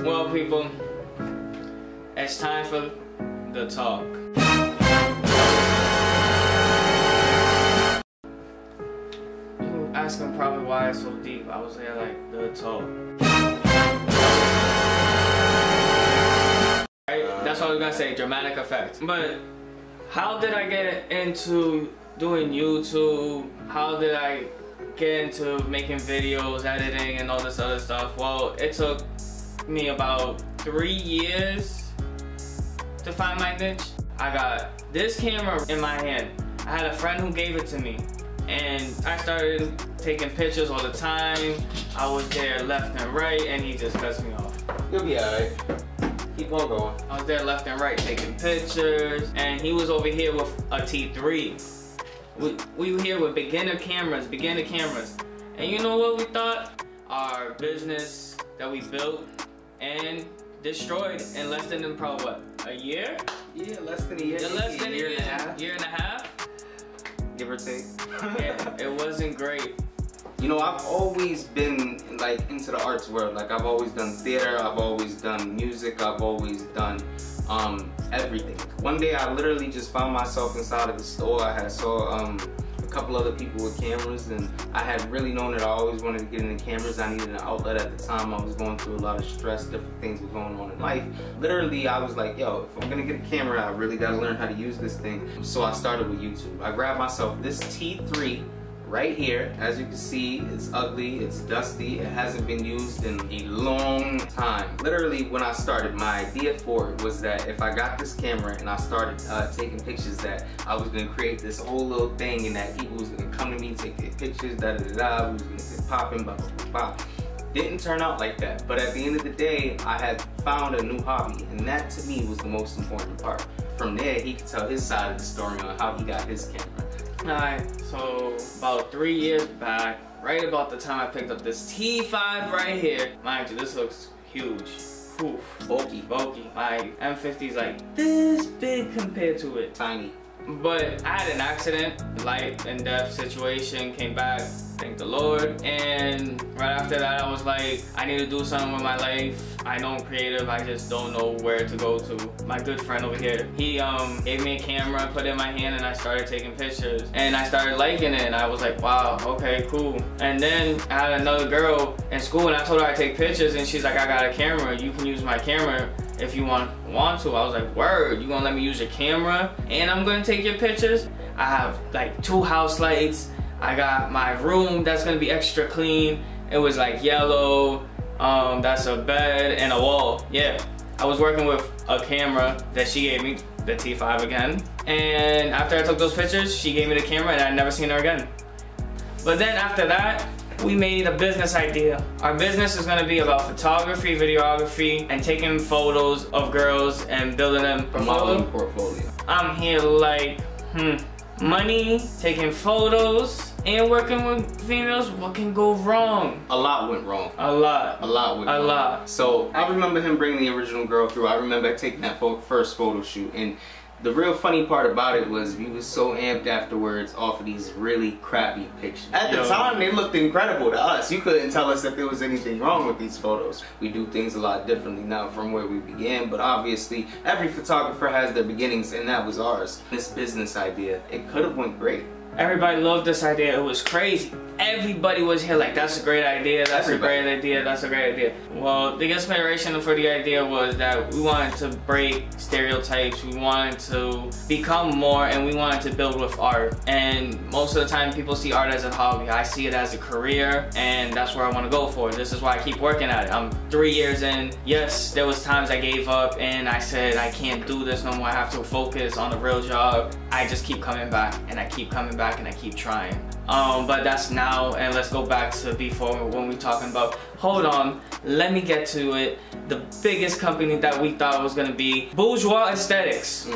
Well, people, it's time for the talk. You asking probably why it's so deep. I was there like, the talk. Right? That's what I was gonna say, dramatic effect. But how did I get into doing YouTube? How did I get into making videos, editing, and all this other stuff? Well, it took me about 3 years to find my niche. I got this camera in my hand. I had a friend who gave it to me, and I started taking pictures all the time. I was there left and right, and he just cuts me off. You'll be alright. Keep on going. I was there left and right taking pictures, and he was over here with a T3. We were here with beginner cameras, and you know what we thought? Our business that we built and destroyed in less than probably what, a year? Yeah, less than a year. Yeah, less than a year. And a half. Year and a half? Give or take. Yeah, it wasn't great. You know, I've always been like into the arts world. Like I've always done theater, I've always done music, I've always done everything. One day I literally just found myself inside of the store. I had saw a couple other people with cameras, and I had really known that I always wanted to get into cameras. I needed an outlet at the time. I was going through a lot of stress, different things were going on in life. Literally, I was like, yo, if I'm gonna get a camera, I really gotta learn how to use this thing. So I started with YouTube. I grabbed myself this T3 right here. As you can see, it's ugly, it's dusty, it hasn't been used in a long time. Literally, when I started, my idea for it was that if I got this camera and I started taking pictures, that I was gonna create this whole little thing, and that people was gonna come to me, take their pictures, da-da-da-da, we was gonna get popping, blah, blah, blah, blah. Didn't turn out like that, but at the end of the day, I had found a new hobby, and that to me was the most important part. From there, he could tell his side of the story on how he got his camera. Alright, so about 3 years back, right about the time I picked up this T5 right here. Mind you, this looks huge. Oof. Bulky. My M50's like this big compared to it. Tiny. But I had an accident, life and death situation, came back, thank the Lord. And right after that, I was like, I need to do something with my life. I know I'm creative, I just don't know where to go to. My good friend over here, he gave me a camera, put it in my hand, and I started taking pictures. And I started liking it, and I was like, wow, okay, cool. And then I had another girl in school, and I told her I'd take pictures, and she's like, I got a camera, you can use my camera if you want to. I was like, word, you gonna let me use your camera and I'm gonna take your pictures? I have like 2 house lights. I got my room that's gonna be extra clean. It was like yellow. That's a bed and a wall. Yeah, I was working with a camera that she gave me, the T5 again. And after I took those pictures, she gave me the camera and I'd never seen her again. But then after that, we made a business idea. Our business is gonna be about photography, videography, and taking photos of girls and building them a modeling portfolio. I'm here like, money, taking photos, and working with females. What can go wrong? A lot went wrong. A lot. A lot went wrong. A lot. So I remember him bringing the original girl through. I remember taking that first photo shoot, and the real funny part about it was we was so amped afterwards off of these really crappy pictures. At the time, they looked incredible to us. You couldn't tell us that there was anything wrong with these photos. We do things a lot differently now from where we began, but obviously every photographer has their beginnings, and that was ours. This business idea, it could have went great. Everybody loved this idea. It was crazy. Everybody was here like, that's a great idea, that's a great idea, that's a great idea. Well, the inspiration for the idea was that we wanted to break stereotypes, we wanted to become more, and we wanted to build with art. And most of the time people see art as a hobby. I see it as a career, and that's where I want to go for. This is why I keep working at it. I'm 3 years in. Yes, there was times I gave up and I said I can't do this no more, I have to focus on the real job. I just keep coming back, and I keep coming back, and I keep trying. But that's now, and let's go back to before when we talking about, hold on, let me get to it. The biggest company that we thought was gonna be Bourgeois Aesthetics.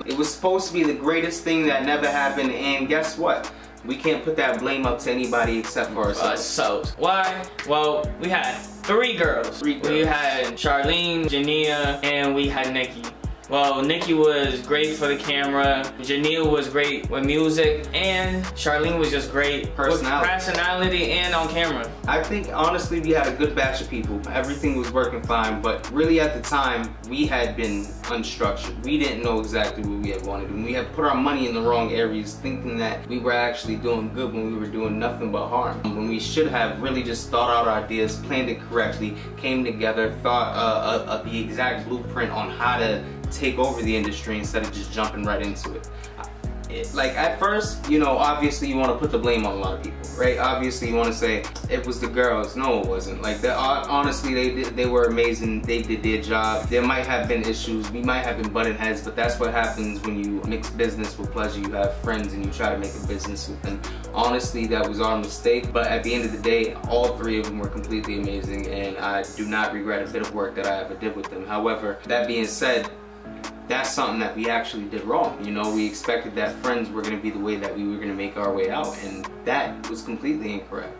It was supposed to be the greatest thing that never happened, and guess what? We can't put that blame up to anybody except for ourselves. Why? Well, we had 3 girls. We had Charlene, Jania, and we had Nikki. Well, Nikki was great for the camera, Janelle was great with music, and Charlene was just great with personality and on camera. I think honestly we had a good batch of people. Everything was working fine, but really at the time we had been unstructured. We didn't know exactly what we had wanted, and we had put our money in the wrong areas, thinking that we were actually doing good when we were doing nothing but harm. When we should have really just thought out our ideas, planned it correctly, came together, thought of the exact blueprint on how to take over the industry instead of just jumping right into it. Like at first, you know, obviously you want to put the blame on a lot of people, right? Obviously you want to say it was the girls. No, it wasn't. Like honestly, they were amazing. They did their job. There might have been issues. We might have been butting heads, but that's what happens when you mix business with pleasure. You have friends and you try to make a business with them. Honestly, that was our mistake. But at the end of the day, all three of them were completely amazing, and I do not regret a bit of work that I ever did with them. However, that being said, that's something that we actually did wrong. You know, we expected that friends were going to be the way that we were going to make our way out, and that was completely incorrect.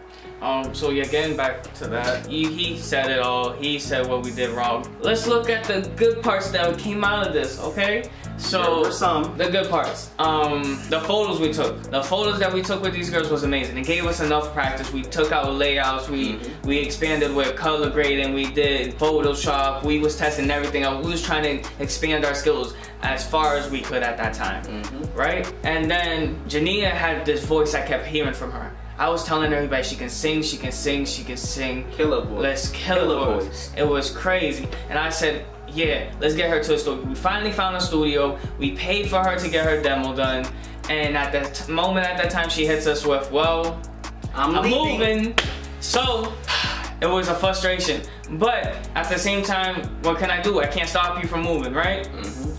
So yeah, getting back to that, he said it all. He said what we did wrong. Let's look at the good parts that came out of this, okay? So there were some. The good parts. The photos we took. The photos that we took with these girls was amazing. It gave us enough practice. We took out layouts. We expanded with color grading. We did Photoshop. We was testing everything out. We was trying to expand our skills as far as we could at that time, right? And then Jania had this voice I kept hearing from her. I was telling everybody she can sing, she can sing, she can sing. Killer voice. Let's kill her voice. It was crazy. And I said, yeah, let's get her to a studio. We finally found a studio. We paid for her to get her demo done. And at that moment, at that time, she hits us with, well, I'm moving. So it was a frustration. But at the same time, what can I do? I can't stop you from moving, right?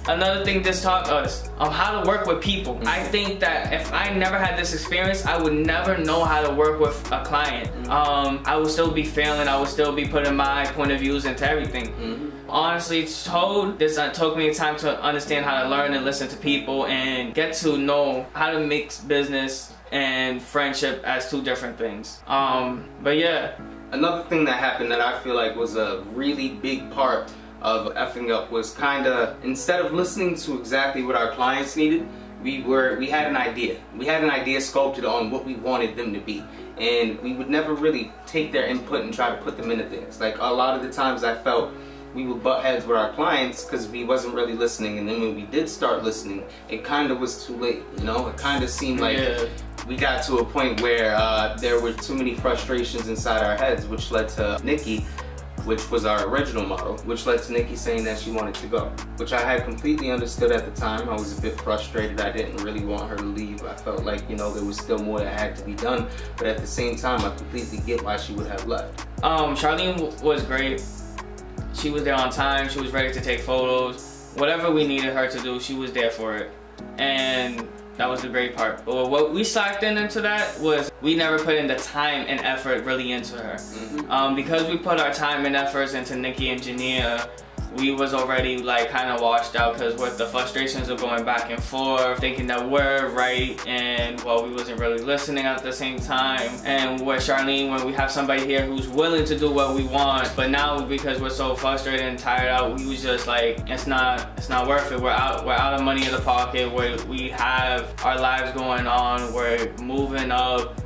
Another thing this taught us how to work with people. I think that if I never had this experience, I would never know how to work with a client. I would still be failing. I would still be putting my point of views into everything. Honestly, this took me time to understand how to learn and listen to people and get to know how to mix business and friendship as two different things. But yeah. Another thing that happened that I feel like was a really big part of effing up was kinda, instead of listening to exactly what our clients needed, we had an idea. We had an idea sculpted on what we wanted them to be. And we would never really take their input and try to put them into things. Like a lot of the times I felt we would butt heads with our clients because we wasn't really listening, and then when we did start listening, it kinda was too late, you know? It kinda seemed like we got to a point where there were too many frustrations inside our heads, which led to Nikki, which was our original model, which led to Nikki saying that she wanted to go, which I had completely understood at the time. I was a bit frustrated. I didn't really want her to leave. I felt like, you know, there was still more that had to be done, but at the same time, I completely get why she would have left. Charlene was great. She was there on time. She was ready to take photos. Whatever we needed her to do, she was there for it. And that was the great part. But what we slacked into that was we never put in the time and effort really into her. Because we put our time and efforts into Nikki and Jania, we was already like kind of washed out, because with the frustrations of going back and forth, thinking that we're right, and well, we wasn't really listening at the same time. And with Charlene, when we have somebody here who's willing to do what we want, but now because we're so frustrated and tired out, we was just like, it's not worth it. We're out of money in the pocket. We have our lives going on. We're moving up.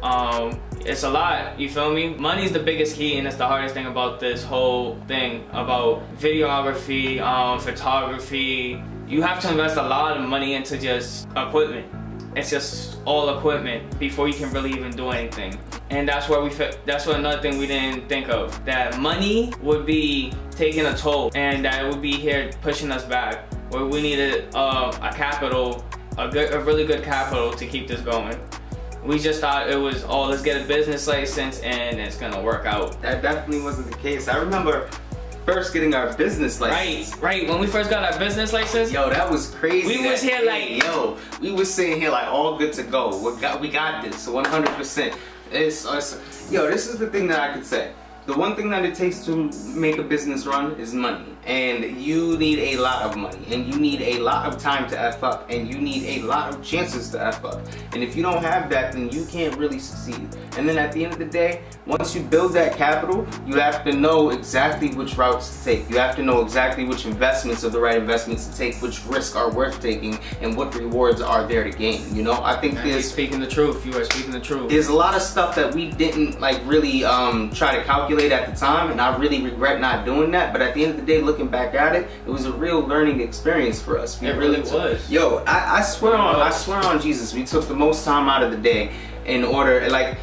It's a lot, you feel me? Money's the biggest key, and it's the hardest thing about this whole thing about videography, photography. You have to invest a lot of money into just equipment. It's just all equipment before you can really even do anything. And that's where that's what another thing we didn't think of. That money would be taking a toll, and that it would be here pushing us back. Where we needed a capital, a really good capital to keep this going. We just thought it was, oh, let's get a business license and it's gonna work out. That definitely wasn't the case. I remember first getting our business license. Right. When we first got our business license. Yo, that was crazy. We was here like, yo, we was sitting here like all good to go. We got this, 100%. Yo, this is the thing that I could say. The one thing that it takes to make a business run is money. And you need a lot of money. And you need a lot of time to F up. And you need a lot of chances to F up. And if you don't have that, then you can't really succeed. And then at the end of the day, once you build that capital, you have to know exactly which routes to take. You have to know exactly which investments are the right investments to take, which risks are worth taking, and what rewards are there to gain. You know, I think there's... speaking the truth. You are speaking the truth. There's a lot of stuff that we didn't like really try to calculate at the time, and I really regret not doing that. But at the end of the day, looking back at it, it was a real learning experience for us. It really was. Yo, I swear on Jesus, we took the most time out of the day in order, like,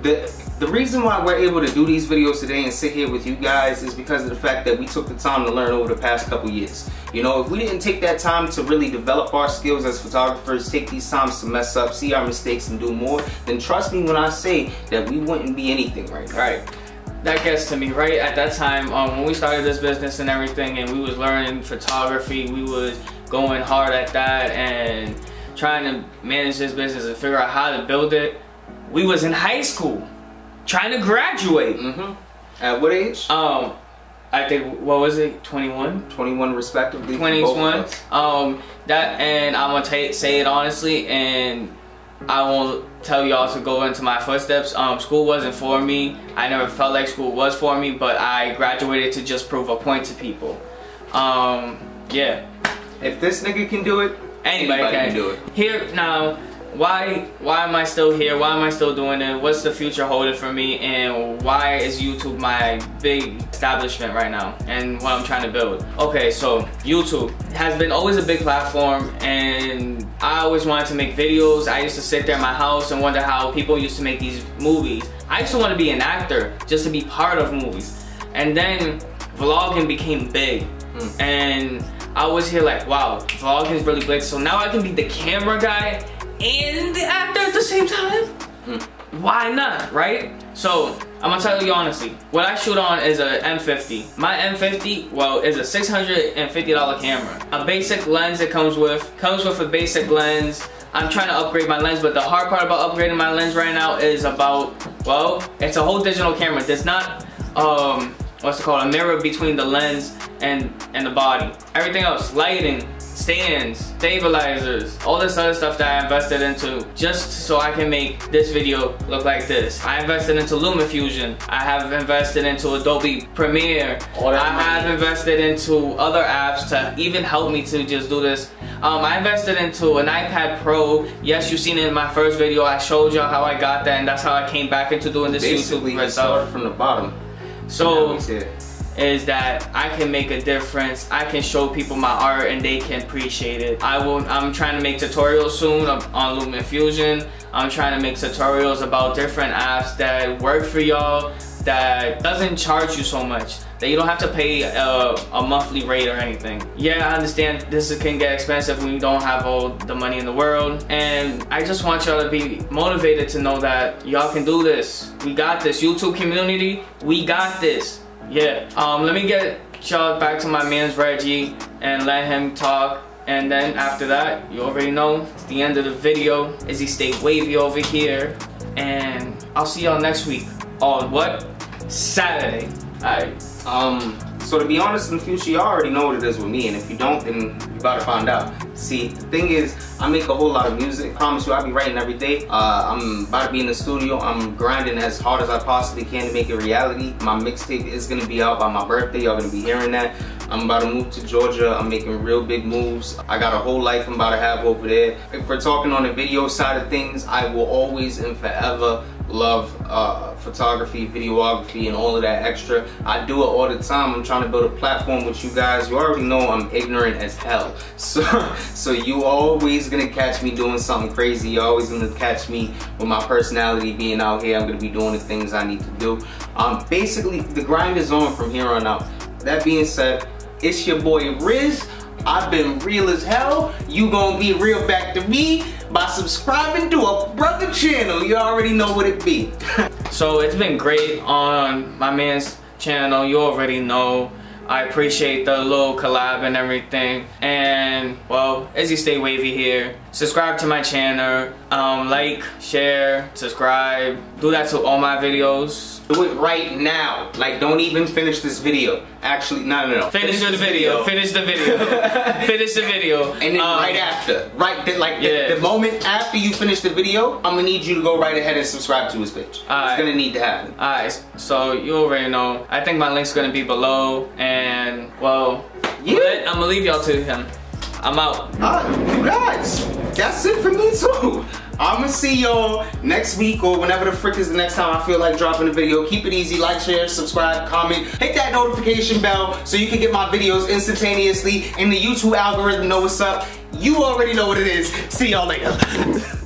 the reason why we're able to do these videos today and sit here with you guys is because of the fact that we took the time to learn over the past couple years. You know, if we didn't take that time to really develop our skills as photographers, take these times to mess up, see our mistakes and do more, then trust me when I say that we wouldn't be anything right now. Right. That gets to me, right? At that time, when we started this business and everything, and we was learning photography, we was going hard at that and trying to manage this business and figure out how to build it. We was in high school, trying to graduate. At what age? I think, what was it, 21? 21 respectively. 21. That, and I'm gonna say it honestly, and I won't tell y'all to go into my footsteps. School wasn't for me. I never felt like school was for me, but I graduated to just prove a point to people. Yeah. If this nigga can do it, anybody can do it. Here now, why am I still here? Why am I still doing it? What's the future holding for me? And why is YouTube my big establishment right now and what I'm trying to build? Okay, so YouTube has been always a big platform, and I always wanted to make videos. I used to sit there in my house and wonder how people used to make these movies. I used to want to be an actor just to be part of movies. And then vlogging became big. And I was here like, wow, vlogging is really big. So now I can be the camera guy and the actor at the same time? Why not, right? So, I'm gonna tell you honestly, what I shoot on is a M50. My M50, well, is a $650 camera. A basic lens it comes with a basic lens. I'm trying to upgrade my lens, but the hard part about upgrading my lens right now is about, well, it's a whole digital camera. There's not, what's it called, a mirror between the lens and the body. Everything else, lighting, stands, stabilizers, all this other stuff that I invested into just so I can make this video look like this. I invested into LumaFusion. I have invested into Adobe Premiere. I have invested into other apps to even help me to just do this. I invested into an iPad Pro. Yes, you've seen it in my first video. I showed y'all how I got that, and that's how I came back into doing this basically, YouTube. It started from the bottom. So is that I can make a difference. I can show people my art and they can appreciate it. I'm trying to make tutorials soon on LumaFusion. I'm trying to make tutorials about different apps that work for y'all, that doesn't charge you so much, that you don't have to pay a monthly rate or anything. Yeah, I understand this can get expensive when you don't have all the money in the world, and I just want y'all to be motivated to know that y'all can do this. We got this. YouTube community, we got this. Yeah, let me get y'all back to my man's Reggie and let him talk. And then after that, you already know, it's the end of the video. IzzyStayWavey over here. And I'll see y'all next week on what? Saturday. Alright. So to be honest, in the future, you already know what it is with me, and if you don't, then you about to find out. See, the thing is, I make a whole lot of music. I promise you, I'll be writing every day. I'm about to be in the studio. I'm grinding as hard as I possibly can to make it reality. My mixtape is gonna be out by my birthday. Y'all gonna be hearing that. I'm about to move to Georgia. I'm making real big moves. I got a whole life I'm about to have over there. If we're talking on the video side of things, I will always and forever love photography, videography, and all of that extra. I do it all the time. I'm trying to build a platform with you guys. You already know I'm ignorant as hell. So you always gonna catch me doing something crazy. You're always gonna catch me with my personality being out here. I'm gonna be doing the things I need to do. Basically, the grind is on from here on out. That being said, it's your boy Riz. I've been real as hell. You gonna be real back to me by subscribing to a brother channel. You already know what it be. So it's been great on my man's channel. You already know. I appreciate the little collab and everything. And well, IzzyStayWavey here. Subscribe to my channel. Like, share, subscribe. Do that to all my videos. Do it right now. Like, don't even finish this video. Actually, no. Finish the video. Finish the video. Finish the video. And then right after, the moment after you finish the video, I'm gonna need you to go right ahead and subscribe to his page. It's gonna need to happen. Alright, so you already know. I think my link's gonna be below. And well, yeah. I'm gonna leave y'all to him. I'm out. You guys, that's it for me too. I'm gonna see y'all next week or whenever the frick is the next time I feel like dropping a video. Keep it easy, like, share, subscribe, comment, hit that notification bell so you can get my videos instantaneously and the YouTube algorithm know what's up. You already know what it is. See y'all later.